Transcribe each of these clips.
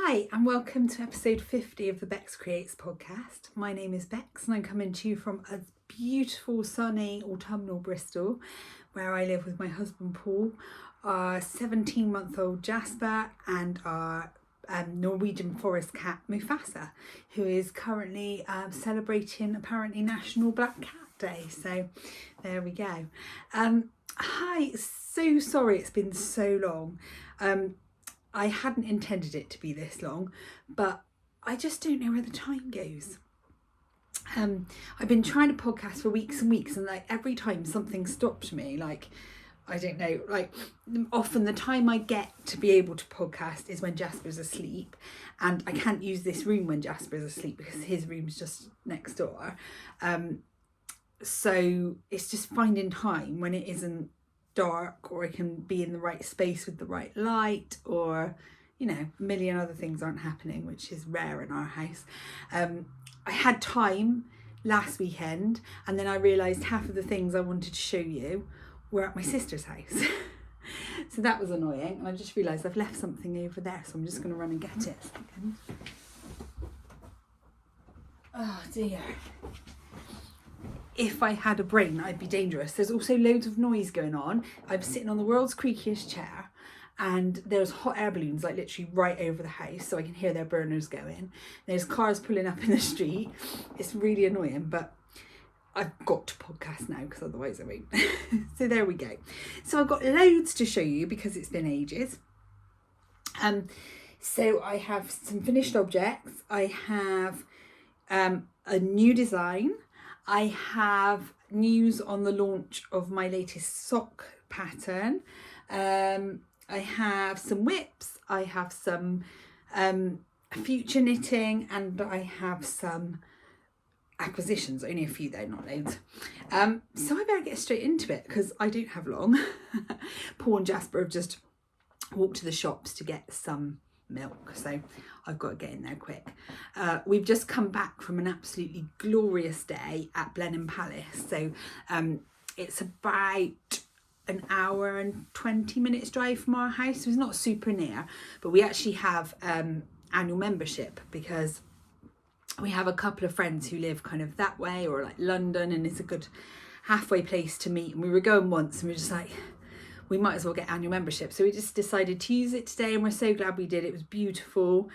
Hi and welcome to episode 50 of the Beks Creates podcast. My name is Beks and I'm coming to you from a beautiful sunny autumnal Bristol where I live with my husband Paul, our 17-month-old Jasper and our Norwegian forest cat Mufasa, who is currently celebrating apparently National Black Cat Day. So there we go. Hi, so sorry it's been so long. I hadn't intended it to be this long, but I just don't know where the time goes. I've been trying to podcast for weeks and weeks, and like every time something stops me, like I don't know, like often the time I get to be able to podcast is when Jasper's asleep, and I can't use this room when Jasper's asleep because his room's just next door. So it's just finding time when it isn't dark, or I can be in the right space with the right light, or you know, a million other things aren't happening, which is rare in our house. I had time last weekend, and then I realised half of the things I wanted to show you were at my sister's house. So that was annoying, and I just realised I've left something over there, so I'm just going to run and get it a second. Oh dear. If I had a brain, I'd be dangerous. There's also loads of noise going on. I'm sitting on the world's creakiest chair, and there's hot air balloons like literally right over the house, so I can hear their burners going. There's cars pulling up in the street. It's really annoying, but I've got to podcast now because otherwise I won't. So there we go. So I've got loads to show you because it's been ages. So I have some finished objects. I have a new design. I have news on the launch of my latest sock pattern. I have some whips, I have some future knitting, and I have some acquisitions, only a few though, not loads. So I better get straight into it because I don't have long. Paul and Jasper have just walked to the shops to get some milk, so I've got to get in there quick. We've just come back from an absolutely glorious day at Blenheim Palace, so it's about an hour and 20 minutes drive from our house, so it's not super near, but we actually have annual membership because we have a couple of friends who live kind of that way, or like London, and it's a good halfway place to meet. And we were going once and we were just like, we might as well get annual membership. So we just decided to use it today, and we're so glad we did. It was beautiful.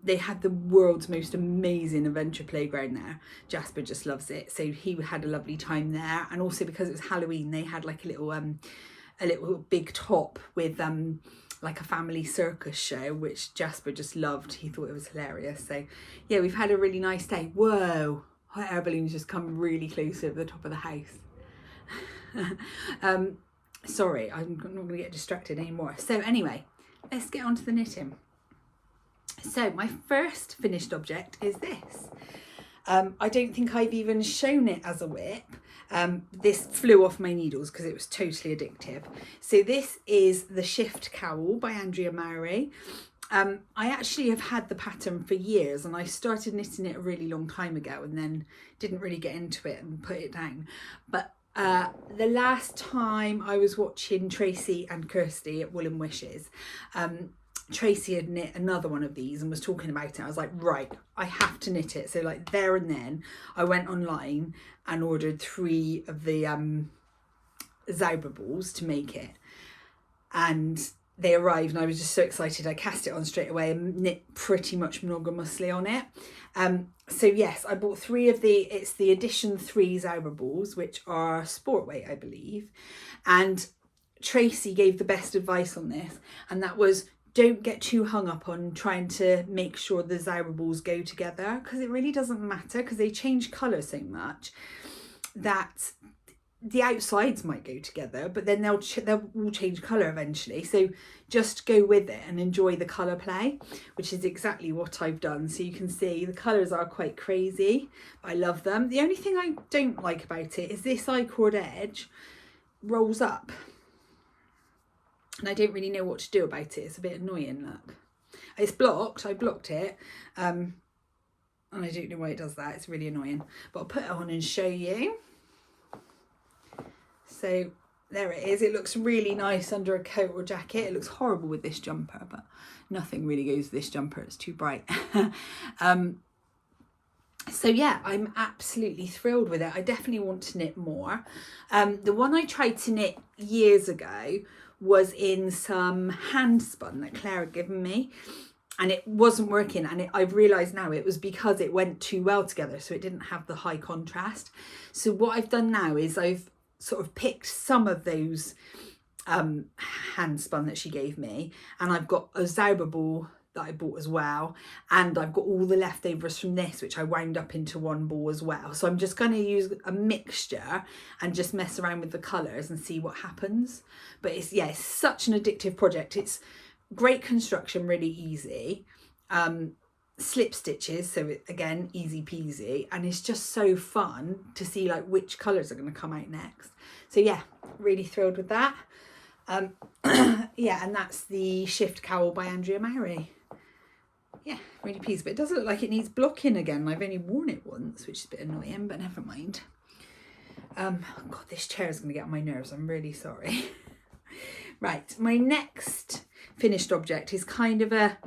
They had the world's most amazing adventure playground there. Jasper just loves it. So he had a lovely time there. And also because it was Halloween, they had like a little big top with like a family circus show, which Jasper just loved. He thought it was hilarious. So yeah, we've had a really nice day. Whoa, hot air balloons just come really close over the top of the house. Sorry, I'm not going to get distracted anymore. So anyway, let's get on to the knitting. So my first finished object is this. I don't think I've even shown it as a whip. This flew off my needles because it was totally addictive. So this is the Shift Cowl by Andrea Mowry. I actually have had the pattern for years, and I started knitting it a really long time ago and then didn't really get into it and put it down. But the last time I was watching Tracy and Kirsty at Wool and Wishes, Tracy had knit another one of these and was talking about it. I was like, right, I have to knit it. So like there and then I went online and ordered 3 of the Zauber balls to make it. And they arrived and I was just so excited. I cast it on straight away and knit pretty much monogamously on it. So yes, I bought 3 of it's the edition 3 Zauber balls, which are sport weight, I believe. And Tracy gave the best advice on this, and that was, don't get too hung up on trying to make sure the Zauber balls go together, because it really doesn't matter, because they change colour so much that the outsides might go together, but then they'll all change colour eventually. So just go with it and enjoy the colour play, which is exactly what I've done. So you can see the colours are quite crazy. I love them. The only thing I don't like about it is this I-cord edge rolls up, and I don't really know what to do about it. It's a bit annoying. Look, it's blocked. I blocked it, and I don't know why it does that. It's really annoying, but I'll put it on and show you. So there it is. It looks really nice under a coat or jacket. It looks horrible with this jumper, but nothing really goes with this jumper. It's too bright. So yeah, I'm absolutely thrilled with it. I definitely want to knit more. The one I tried to knit years ago was in some hand spun that Claire had given me, and it wasn't working. And I've realised now it was because it went too well together, so it didn't have the high contrast. So what I've done now is I've sort of picked some of those hand spun that she gave me, and I've got a Zauber ball that I bought as well, and I've got all the leftovers from this which I wound up into one ball as well. So I'm just going to use a mixture and just mess around with the colours and see what happens. But it's such an addictive project. It's great construction, really easy, slip stitches, so again easy peasy, and it's just so fun to see like which colours are going to come out next. So yeah, really thrilled with that. Yeah, and that's the Shift Cowl by Andrea Mowry. Yeah, really pleased, but it does look like it needs blocking again. I've only worn it once, which is a bit annoying, but never mind. God, this chair is going to get on my nerves. I'm really sorry. Right, my next finished object is kind of a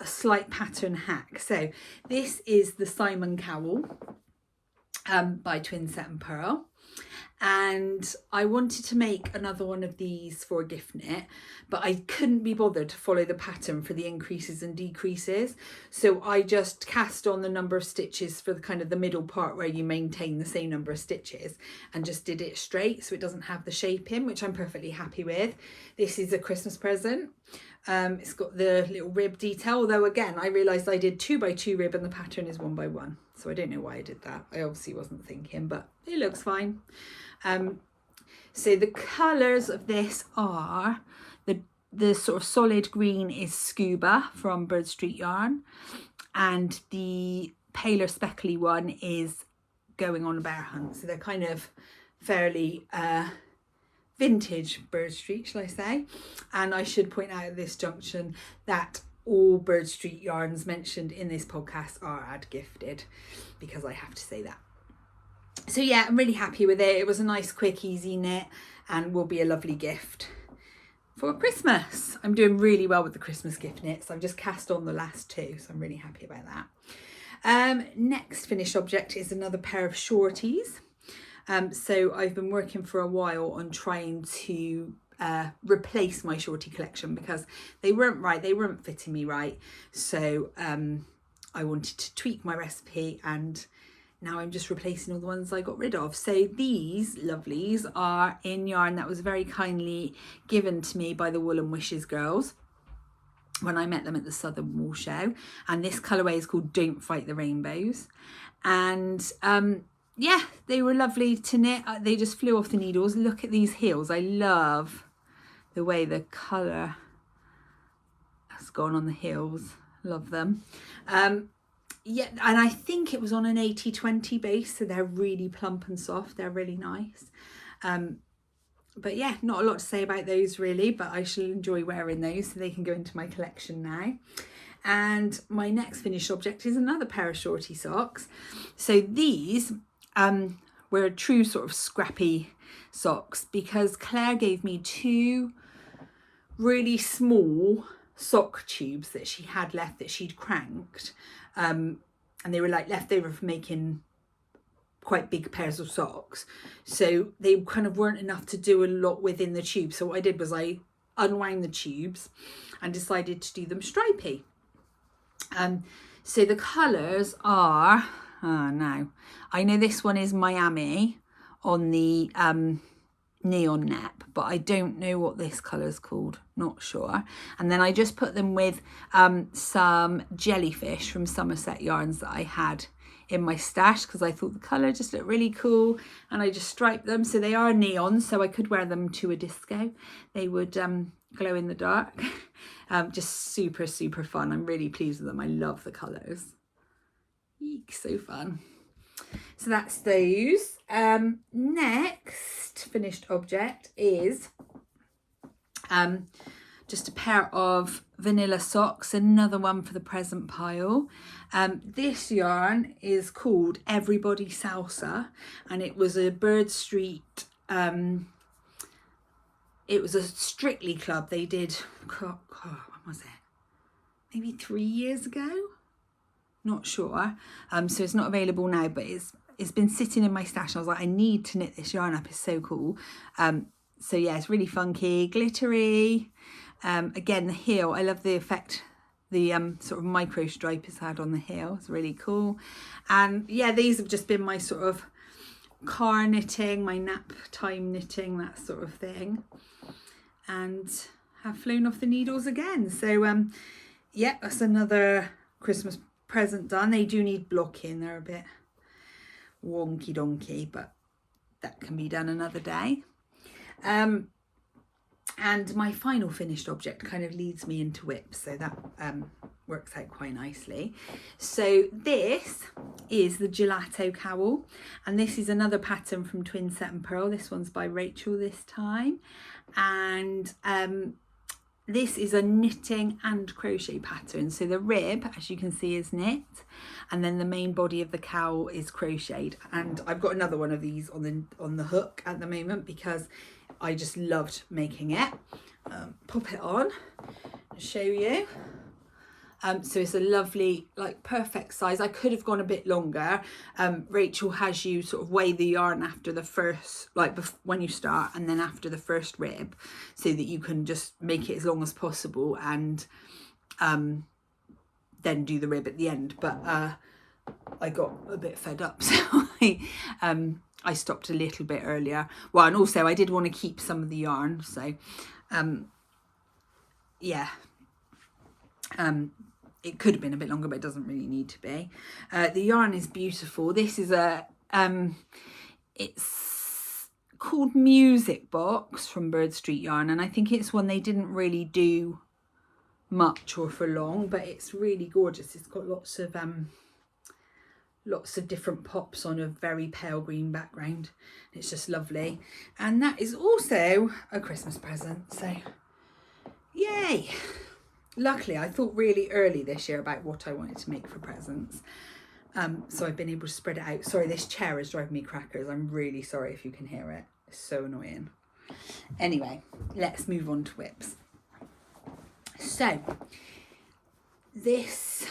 slight pattern hack. So this is the Simon Cowl by Twin Set and Pearl. And I wanted to make another one of these for a gift knit, but I couldn't be bothered to follow the pattern for the increases and decreases. So I just cast on the number of stitches for the kind of the middle part where you maintain the same number of stitches, and just did it straight so it doesn't have the shape in, which I'm perfectly happy with. This is a Christmas present. It's got the little rib detail, although again I realised I did 2x2 rib and the pattern is 1x1, so I don't know why I did that. I obviously wasn't thinking, but it looks fine. So the colours of this are the sort of solid green is Scuba from Bird Street Yarn, and the paler speckly one is Going on a Bear Hunt. So they're kind of fairly vintage Bird Street, shall I say. And I should point out at this junction that all Bird Street yarns mentioned in this podcast are ad gifted, because I have to say that. So yeah, I'm really happy with it. It was a nice, quick, easy knit and will be a lovely gift for Christmas. I'm doing really well with the Christmas gift knits. I've just cast on the last two, so I'm really happy about that. Next finished object is another pair of shorties. So I've been working for a while on trying to replace my shorty collection because they weren't right, they weren't fitting me right. So I wanted to tweak my recipe, and now I'm just replacing all the ones I got rid of. So these lovelies are in yarn that was very kindly given to me by the Wool and Wishes girls when I met them at the Southern Wool Show. And this colourway is called Don't Fight the Rainbows. And yeah, they were lovely to knit. They just flew off the needles. Look at these heels. I love the way the colour has gone on the heels. Love them. Yeah, and I think it was on an 80-20 base, so they're really plump and soft. They're really nice. But yeah, not a lot to say about those really, but I shall enjoy wearing those so they can go into my collection now. And my next finished object is another pair of shorty socks. So these were a true sort of scrappy socks because Claire gave me two really small sock tubes that she had left that she'd cranked. And they were like left over from making quite big pairs of socks, so they kind of weren't enough to do a lot within the tube. So what I did was I unwound the tubes and decided to do them stripy. So the colours are now I know this one is Miami on the neon nap, but I don't know what this colour is called, not sure. And then I just put them with some jellyfish from Somerset yarns that I had in my stash because I thought the colour just looked really cool, and I just striped them. So they are neon, so I could wear them to a disco. They would glow in the dark. Just super fun. I'm really pleased with them. I love the colours. Eek, so fun. So that's those. Next finished object is just a pair of vanilla socks, another one for the present pile. This yarn is called Everybody Salsa, and it was a Bird Street it was a Strictly club they did, when was it? Maybe 3 years ago? Not sure. So it's not available now, but it's been sitting in my stash. I was like, I need to knit this yarn up. It's so cool. So yeah, it's really funky, glittery. Again, the heel, I love the effect the sort of micro stripe has had on the heel. It's really cool. And yeah, these have just been my sort of car knitting, my nap time knitting, that sort of thing. And have flown off the needles again. So yeah, that's another Christmas present done. They do need blocking. They're a bit wonky donkey, but that can be done another day. And my final finished object kind of leads me into whips, so that works out quite nicely. So this is the gelato cowl, and this is another pattern from Twin Set and Pearl. This one's by Rachel this time, and this is a knitting and crochet pattern. So the rib, as you can see, is knit, and then the main body of the cowl is crocheted. And I've got another one of these on the hook at the moment because I just loved making it. Pop it on and show you. So it's a lovely, like, perfect size. I could have gone a bit longer. Rachel has you sort of weigh the yarn after the first, like when you start, and then after the first rib, so that you can just make it as long as possible and then do the rib at the end. But I got a bit fed up, so I stopped a little bit earlier. Well, and also I did want to keep some of the yarn, so yeah. It could have been a bit longer, but it doesn't really need to be. The yarn is beautiful. This is it's called Music Box from Bird Street Yarn, and I think it's one they didn't really do much or for long, but it's really gorgeous. It's got lots of different pops on a very pale green background. It's just lovely, and that is also a Christmas present, so yay. Luckily, I thought really early this year about what I wanted to make for presents. So I've been able to spread it out. Sorry, this chair is driving me crackers. I'm really sorry if you can hear it. It's so annoying. Anyway, let's move on to whips. So this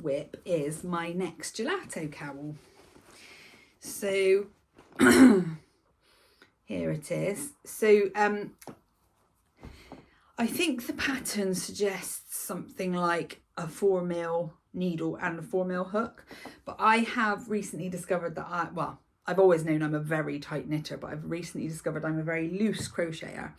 whip is my next gelato cowl. So here it is. So I think the pattern suggests something like a 4mm needle and a 4mm hook, but I have recently discovered that I've always known I'm a very tight knitter, but I've recently discovered I'm a very loose crocheter.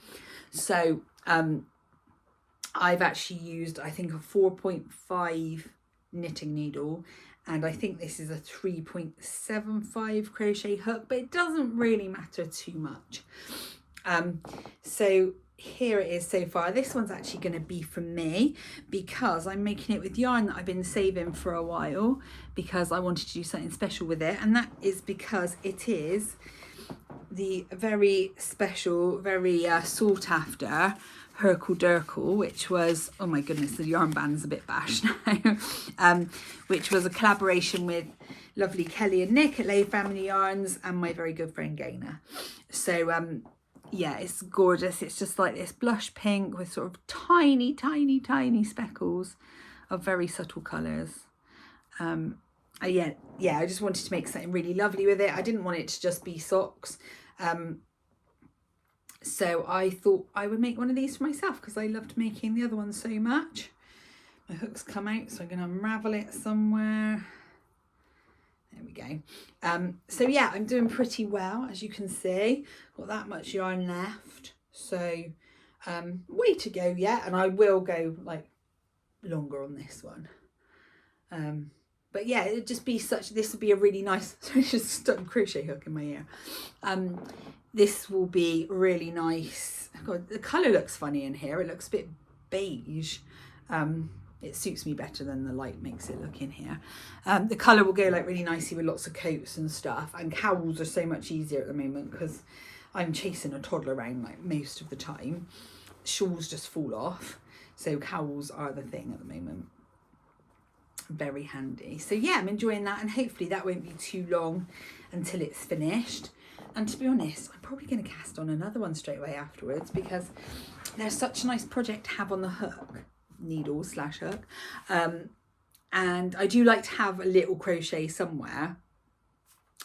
So I've actually used, I think, a 4.5 knitting needle, and I think this is a 3.75 crochet hook, but it doesn't really matter too much. So here it is so far. This one's actually going to be from me because I'm making it with yarn that I've been saving for a while because I wanted to do something special with it, and that is because it is the very special, very sought after Herkle Durkle, which was, oh my goodness, the yarn band's a bit bashed now, which was a collaboration with lovely Kelly and Nick at Lay Family Yarns and my very good friend Gaynor. So yeah, it's gorgeous. It's just like this blush pink with sort of tiny, tiny, tiny speckles of very subtle colours. Yeah, I just wanted to make something really lovely with it. I didn't want it to just be socks. So I thought I would make one of these for myself because I loved making the other one so much. My hook's come out, so I'm going to unravel it somewhere. There we go. So yeah, I'm doing pretty well, as you can see. Got that much yarn left, so way to go yet, and I will go like longer on this one. But yeah, it'd just be this would be a really nice, just stuck crochet hook in my ear. This will be really nice. God, the colour looks funny in here. It looks a bit beige. It suits me better than the light makes it look in here. The colour will go like really nicely with lots of coats and stuff. And cowls are so much easier at the moment because I'm chasing a toddler around like most of the time. Shawls just fall off. So cowls are the thing at the moment. Very handy. So yeah, I'm enjoying that, and hopefully that won't be too long until it's finished. And to be honest, I'm probably going to cast on another one straight away afterwards, because they're such a nice project to have on the hook, needle/hook. And I do like to have a little crochet somewhere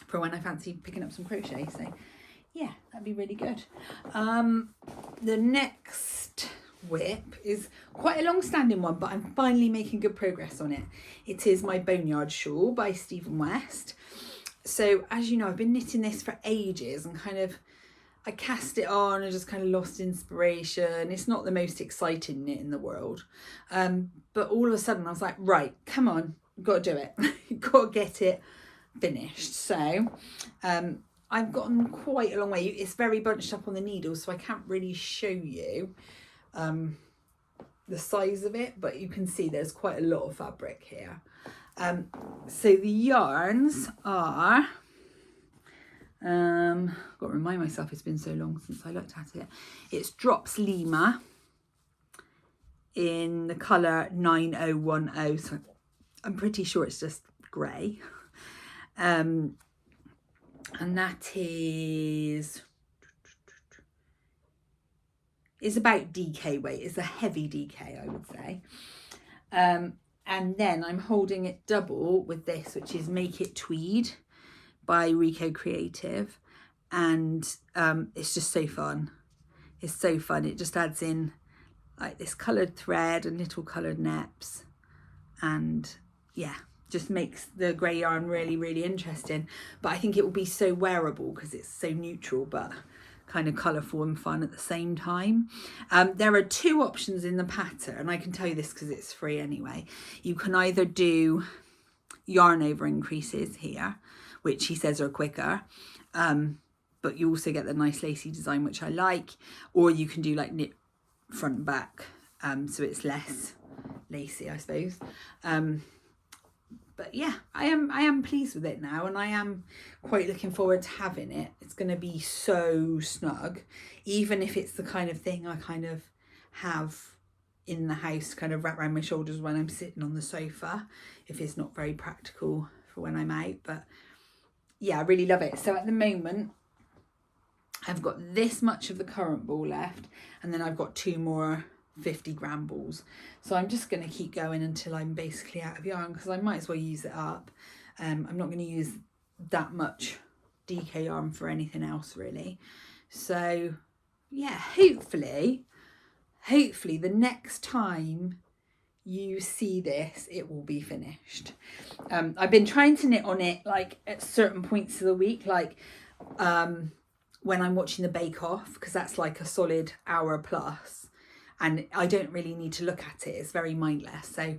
for when I fancy picking up some crochet. So yeah, that'd be really good. The next whip is quite a long-standing one, but I'm finally making good progress on it. It is my Boneyard Shawl by Stephen West. So as you know, I've been knitting this for ages, and kind of I cast it on and just kind of lost inspiration. It's not the most exciting knit in the world, but all of a sudden I was like, right, come on, you've got to do it. You've got to get it finished. So I've gotten quite a long way. It's very bunched up on the needle, so I can't really show you the size of it, but you can see there's quite a lot of fabric here. So the yarns are, got to remind myself, it's been so long since I looked at it. It's Drops Lima in the colour 9010, so I'm pretty sure it's just grey. And that is, it's about DK weight. It's a heavy DK, I would say. And then I'm holding it double with this, which is Make It Tweed by Rico Creative. And it's just so fun. It's so fun. It just adds in like this coloured thread and little coloured neps. And yeah, just makes the grey yarn really, really interesting. But I think it will be so wearable because it's so neutral, but kind of colourful and fun at the same time. There are two options in the pattern, and I can tell you this because it's free anyway. You can either do yarn over increases here, which he says are quicker, but you also get the nice lacy design, which I like, or you can do like knit front and back, so it's less lacy, I suppose. But yeah, I am pleased with it now, and I am quite looking forward to having it. It's going to be so snug, even if it's the kind of thing I kind of have in the house, kind of wrap around my shoulders when I'm sitting on the sofa, if it's not very practical for when I'm out. But yeah, I really love it. So at the moment, I've got this much of the current ball left, and then I've got 2 more 50-gram balls. So I'm just going to keep going until I'm basically out of yarn, because I might as well use it up. I'm not going to use that much DK yarn for anything else really. So yeah, hopefully the next time you see this, it will be finished. I've been trying to knit on it like at certain points of the week, like when I'm watching the Bake Off, because that's like a solid hour plus. And I don't really need to look at it. It's very mindless. So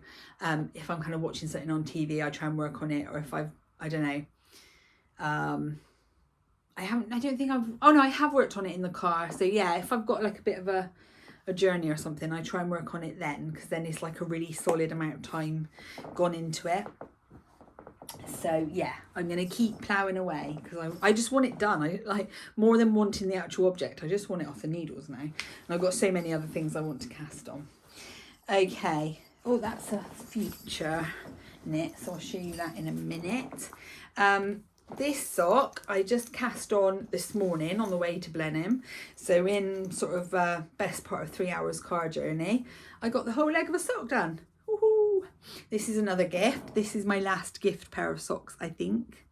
if I'm kind of watching something on TV, I try and work on it. Or if I don't know. I have worked on it in the car. So yeah, if I've got like a bit of a journey or something, I try and work on it then, because then it's like a really solid amount of time gone into it. So yeah, I'm going to keep ploughing away, because I just want it done. I like, more than wanting the actual object, I just want it off the needles now. And I've got so many other things I want to cast on. Okay. Oh, that's a future knit, so I'll show you that in a minute. This sock I just cast on this morning on the way to Blenheim. So in sort of best part of 3 hours car journey, I got the whole leg of a sock done. Woohoo! This is another gift. This is my last gift pair of socks, I think,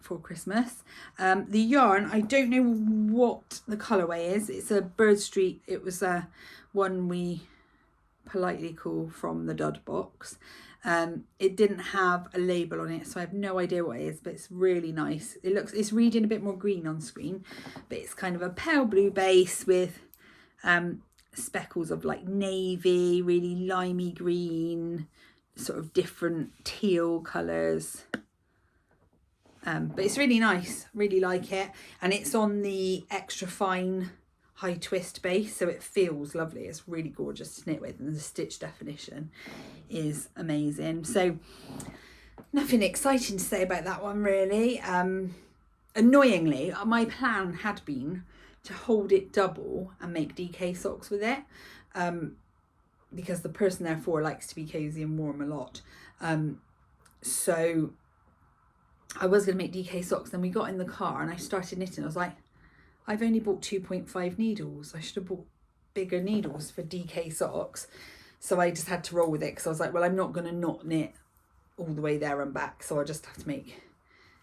for Christmas. The yarn, I don't know what the colourway is. It's a Bird Street. It was one we politely call From the Dud box. It didn't have a label on it, so I have no idea what it is, but it's really nice. It's reading a bit more green on screen, but it's kind of a pale blue base with speckles of like navy, really limey green, sort of different teal colours. But it's really nice, really like it. And it's on the extra fine high twist base, so it feels lovely. It's really gorgeous to knit with, and the stitch definition is amazing. So nothing exciting to say about that one really. Annoyingly, my plan had been to hold it double and make DK socks with it, because the person therefore likes to be cozy and warm a lot. So I was going to make DK socks. Then we got in the car and I started knitting. I was like, I've only bought 2.5 needles. I should have bought bigger needles for DK socks. So I just had to roll with it because I was like, well, I'm not going to not knit all the way there and back. So I just have to make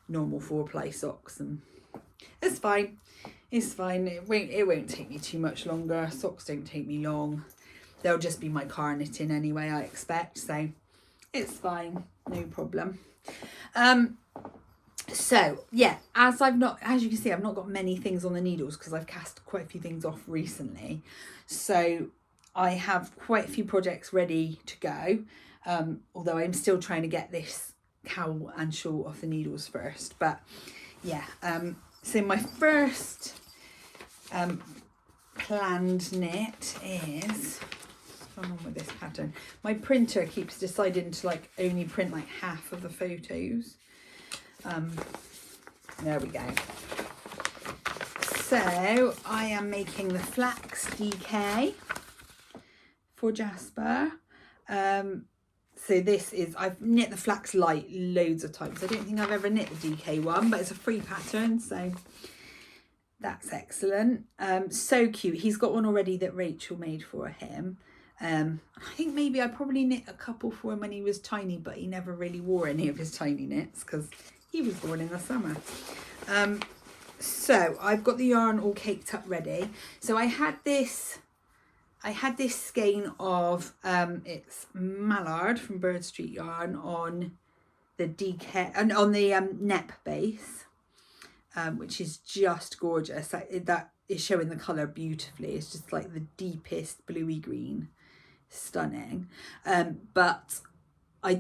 normal 4-ply socks, and it's fine. It's fine. It won't take me too much longer. Socks don't take me long. They'll just be my car knitting anyway, I expect. So it's fine. No problem. So yeah, as you can see, I've not got many things on the needles because I've cast quite a few things off recently. So I have quite a few projects ready to go. Although I'm still trying to get this cowl and shawl off the needles first. But yeah, so my first planned knit is, what's going on with this pattern? My printer keeps deciding to like only print like half of the photos. There we go. So I am making the flax DK for Jasper. So this is, I've knit the flax light loads of times. I don't think I've ever knit the DK one, but it's a free pattern, so that's excellent. So cute. He's got one already that Rachel made for him. I think maybe I probably knit a couple for him when he was tiny, but he never really wore any of his tiny knits because he was born in the summer. So I've got the yarn all caked up ready. So I had this skein of it's Mallard from Bird Street Yarn on the DK and on the Nep base, which is just gorgeous. That is showing the colour beautifully. It's just like the deepest bluey green, stunning. But I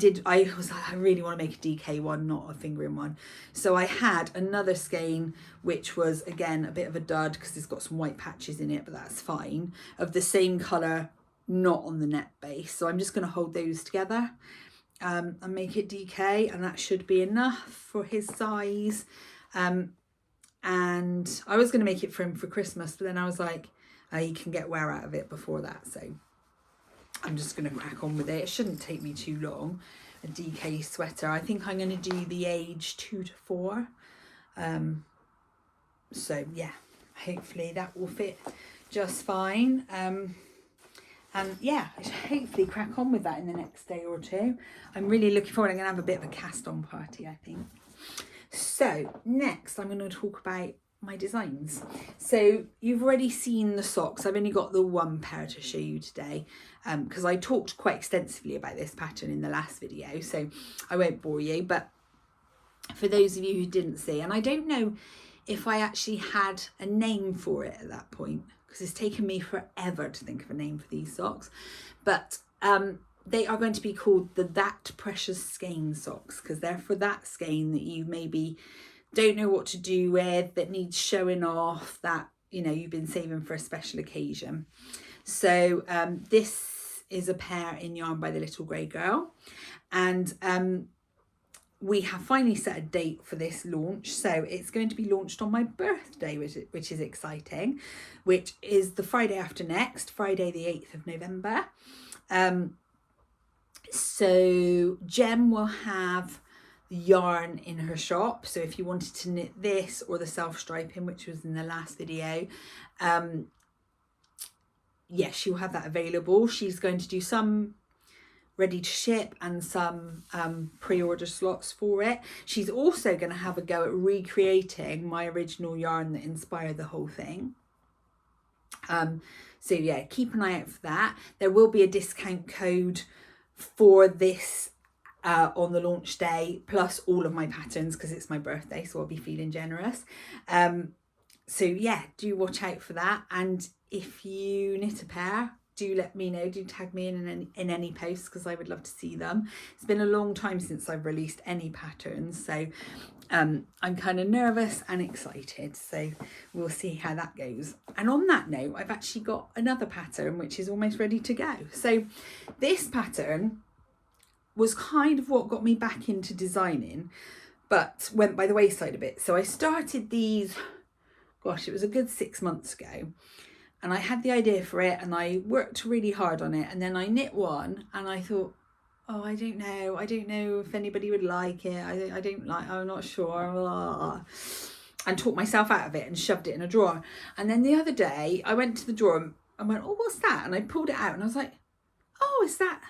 was like, I really want to make a DK one, not a fingering one. So I had another skein, which was again a bit of a dud because it's got some white patches in it, but that's fine, of the same colour, not on the net base. So I'm just going to hold those together and make it DK, and that should be enough for his size. And I was going to make it for him for Christmas, but then I was like, he can get wear out of it before that, so I'm just going to crack on with it. It shouldn't take me too long. A DK sweater. I think I'm going to do the age 2 to 4. So yeah, hopefully that will fit just fine. And yeah, I should hopefully crack on with that in the next day or two. I'm really looking forward. I'm going to have a bit of a cast on party, I think. So next I'm going to talk about my designs. So you've already seen the socks. I've only got the one pair to show you today because I talked quite extensively about this pattern in the last video, so I won't bore you. But for those of you who didn't see, and I don't know if I actually had a name for it at that point because it's taken me forever to think of a name for these socks, but they are going to be called the That Precious Skein socks because they're for that skein that you maybe don't know what to do with, that needs showing off, that you've been saving for a special occasion. So this is a pair in yarn by the Little Grey Girl, and we have finally set a date for this launch. So it's going to be launched on my birthday, which is exciting, which is the Friday after next, Friday the 8th of November. So Jem will have yarn in her shop, so if you wanted to knit this or the self-striping, which was in the last video, yes, she'll have that available. She's going to do some ready to ship and some pre-order slots for it. She's also going to have a go at recreating my original yarn that inspired the whole thing. So yeah, keep an eye out for that. There will be a discount code for this on the launch day, plus all of my patterns because it's my birthday, so I'll be feeling generous. So yeah, do watch out for that. And if you knit a pair, do let me know, do tag me in any posts because I would love to see them. It's been a long time since I've released any patterns, so I'm kind of nervous and excited, so we'll see how that goes. And on that note, I've actually got another pattern which is almost ready to go. So this pattern was kind of what got me back into designing, but went by the wayside a bit. So I started these, gosh, it was a good 6 months ago, and I had the idea for it and I worked really hard on it, and then I knit one and I thought, oh, I don't know if anybody would like it. I'm not sure. And talked myself out of it and shoved it in a drawer. And then the other day I went to the drawer and went, oh, what's that? And I pulled it out and I was like, oh, is that,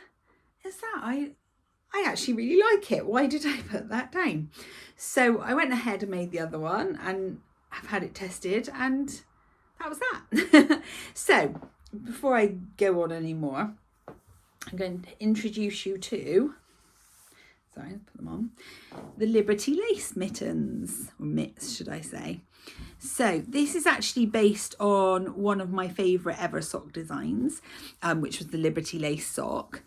I actually really like it. Why did I put that down? So I went ahead and made the other one and I've had it tested and that was that. So before I go on anymore, I'm going to introduce you to, sorry, let's put them on, the Liberty Lace mittens, or mitts should I say. So this is actually based on one of my favourite ever sock designs, which was the Liberty Lace sock,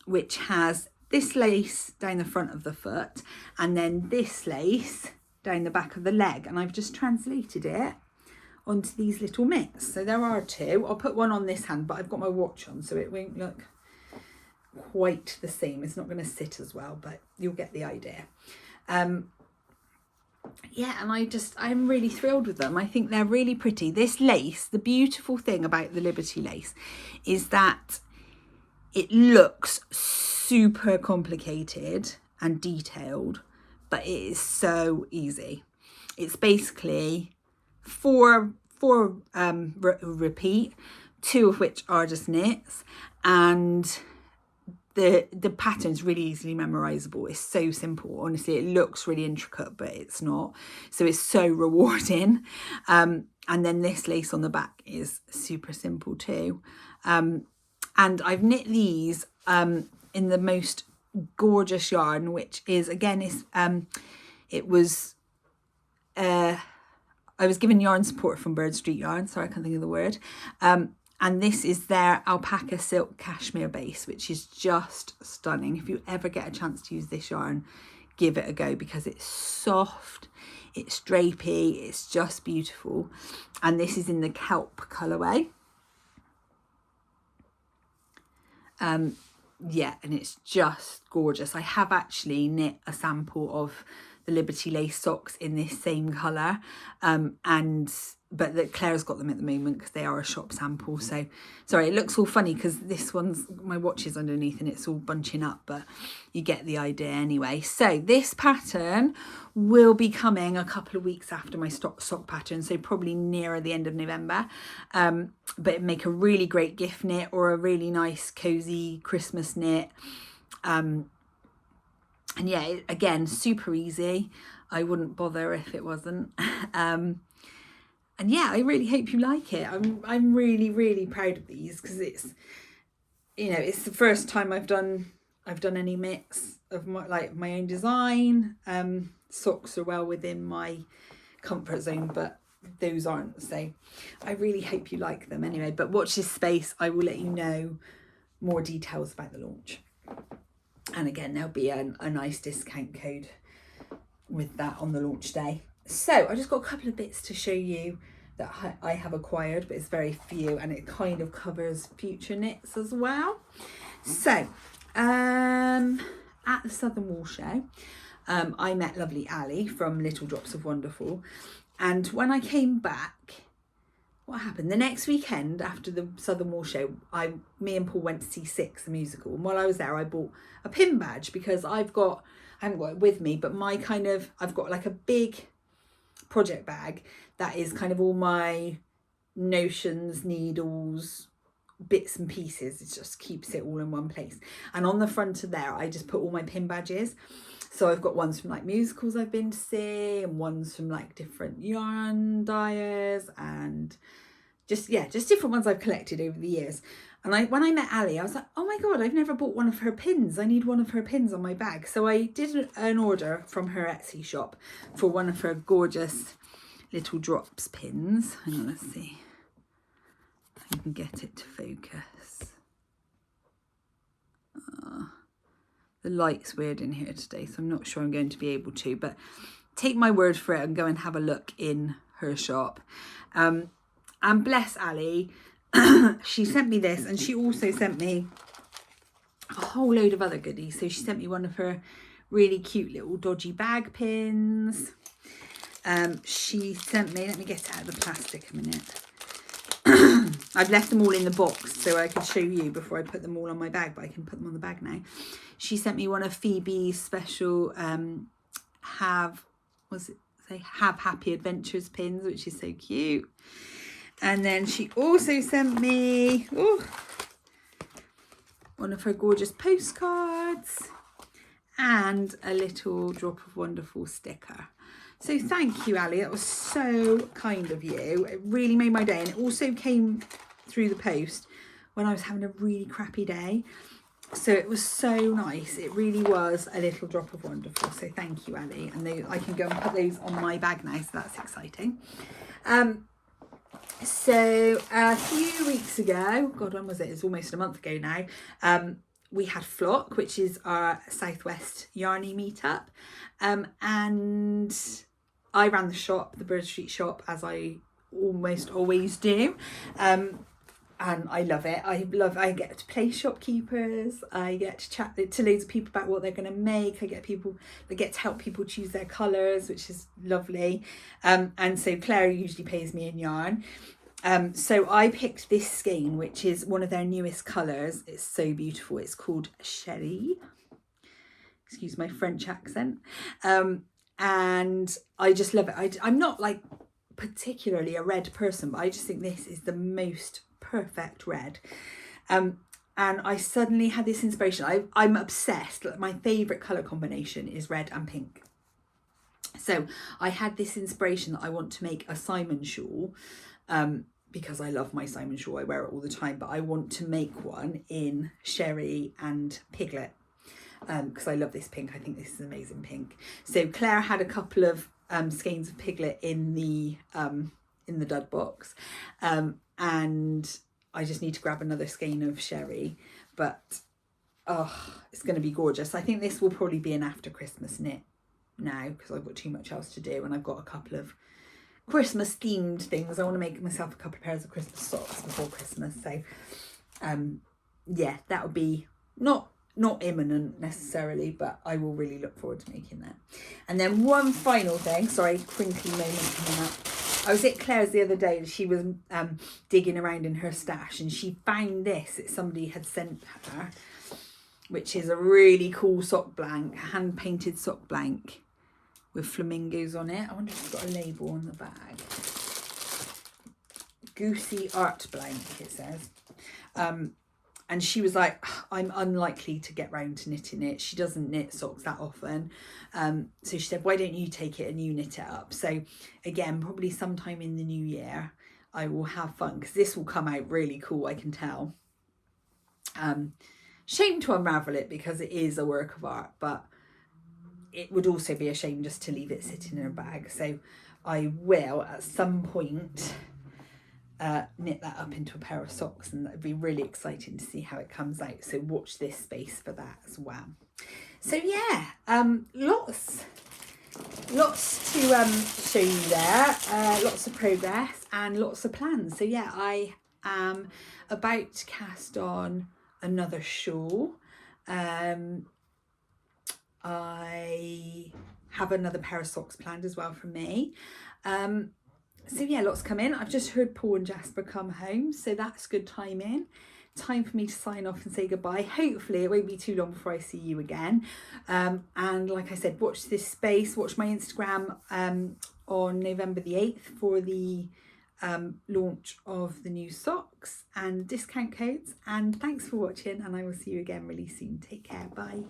which has this lace down the front of the foot and then this lace down the back of the leg. And I've just translated it onto these little mitts. So there are two. I'll put one on this hand, but I've got my watch on, so it won't look quite the same. It's not going to sit as well, but you'll get the idea. Yeah, and I'm really thrilled with them. I think they're really pretty. This lace, the beautiful thing about the Liberty Lace is that it looks super complicated and detailed, but it is so easy. It's basically four repeat, two of which are just knits, and the pattern's really easily memorizable. It's so simple. Honestly, it looks really intricate, but it's not. So it's so rewarding. And then this lace on the back is super simple too. And I've knit these in the most gorgeous yarn, which is, again, I was given yarn support from Bird Street Yarn, sorry, I can't think of the word. And this is their alpaca silk cashmere base, which is just stunning. If you ever get a chance to use this yarn, give it a go, because it's soft, it's drapey, it's just beautiful. And this is in the kelp colourway. Yeah, and it's just gorgeous. I have actually knit a sample of the Liberty Lace socks in this same colour, but Claire's got them at the moment because they are a shop sample. So sorry, it looks all funny because this one's, my watch is underneath and it's all bunching up, but you get the idea anyway. So this pattern will be coming a couple of weeks after my sock pattern, so probably nearer the end of November, but it'd make a really great gift knit or a really nice cozy Christmas knit. And yeah, again, super easy. I wouldn't bother if it wasn't. And yeah, I really hope you like it. I'm really, really proud of these because it's, you know, it's the first time I've done any mitts of my own design. Socks are well within my comfort zone, but those aren't. So I really hope you like them anyway. But watch this space. I will let you know more details about the launch. And again, there'll be a nice discount code with that on the launch day. So I just got a couple of bits to show you that I have acquired, but it's very few and it kind of covers future knits as well. So at the Southern Wool Show, I met lovely Ali from Little Drops of Wonderful. And when I came back, what happened? The next weekend after the Southern Wool Show, me and Paul went to see Six, the musical. And while I was there, I bought a pin badge because I haven't got it with me, but I've got like a big project bag that is kind of all my notions, needles, bits and pieces. It just keeps it all in one place. And on the front of there, I just put all my pin badges. So I've got ones from like musicals I've been to see, and ones from like different yarn dyers, and just different ones I've collected over the years. And when I met Ali, I was like, oh my God, I've never bought one of her pins. I need one of her pins on my bag. So I did an order from her Etsy shop for one of her gorgeous Little Drops pins. Hang on, let's see if I can get it to focus. The light's weird in here today, so I'm not sure I'm going to be able to, but take my word for it and go and have a look in her shop. And bless Ali, she sent me this, and she also sent me a whole load of other goodies. So she sent me one of her really cute little dodgy bag pins. She sent me, let me get it out of the plastic a minute. I've left them all in the box so I could show you before I put them all on my bag, but I can put them on the bag now. She sent me one of Phoebe's special Have Happy Adventures pins, which is so cute. And then she also sent me one of her gorgeous postcards and a little Drop of Wonderful sticker. So thank you, Ali. That was so kind of you. It really made my day. And it also came through the post when I was having a really crappy day. So it was so nice. It really was a little Drop of Wonderful. So thank you, Ali. And I can go and put those on my bag now. So that's exciting. So a few weeks ago, God, when was it? It's almost a month ago now. We had Flock, which is our Southwest Yarny meetup. And I ran the shop, the Bird Street shop, as I almost always do. And I love it. I get to play shopkeepers. I get to chat to loads of people about what they're going to make. I get to help people choose their colours, which is lovely. And so Claire usually pays me in yarn. So I picked this skein, which is one of their newest colours. It's so beautiful. It's called Sherry. Excuse my French accent. And I just love it. I'm not like particularly a red person, but I just think this is the most perfect red. And I suddenly had this inspiration. I'm obsessed. My favourite colour combination is red and pink. So I had this inspiration that I want to make a Simon shawl, because I love my Simon shawl. I wear it all the time, but I want to make one in Sherry and Piglet, because I love this pink. I think this is amazing pink. So Claire had a couple of skeins of Piglet in the dud box, and I just need to grab another skein of Sherry, but it's going to be gorgeous. I think this will probably be an after Christmas knit now, because I've got too much else to do, and I've got a couple of Christmas themed things. I want to make myself a couple of pairs of Christmas socks before Christmas. So yeah, that would be not imminent necessarily, but I will really look forward to making that. And then one final thing, sorry, crinkly moment coming up. I was at Claire's the other day and she was digging around in her stash, and she found this that somebody had sent her, which is a really cool sock blank, hand painted sock blank with flamingos on it. I wonder if it's got a label on the bag. Goosey Art Blank, it says. And she was like, I'm unlikely to get round to knitting it. She doesn't knit socks that often. So she said, why don't you take it and you knit it up? So again, probably sometime in the new year, I will have fun, because this will come out really cool, I can tell. Shame to unravel it because it is a work of art, but it would also be a shame just to leave it sitting in a bag. So I will at some point knit that up into a pair of socks, and that'd be really exciting to see how it comes out. So watch this space for that as well. So yeah, lots to show you there, lots of progress and lots of plans. So yeah, I am about to cast on another shawl. I have another pair of socks planned as well from me. So yeah, lots come in. I've just heard Paul and Jasper come home, so that's good timing. Time for me to sign off and say goodbye. Hopefully it won't be too long before I see you again. And like I said, watch this space, watch my Instagram on November the 8th for the launch of the new socks and discount codes. And thanks for watching, and I will see you again really soon. Take care. Bye.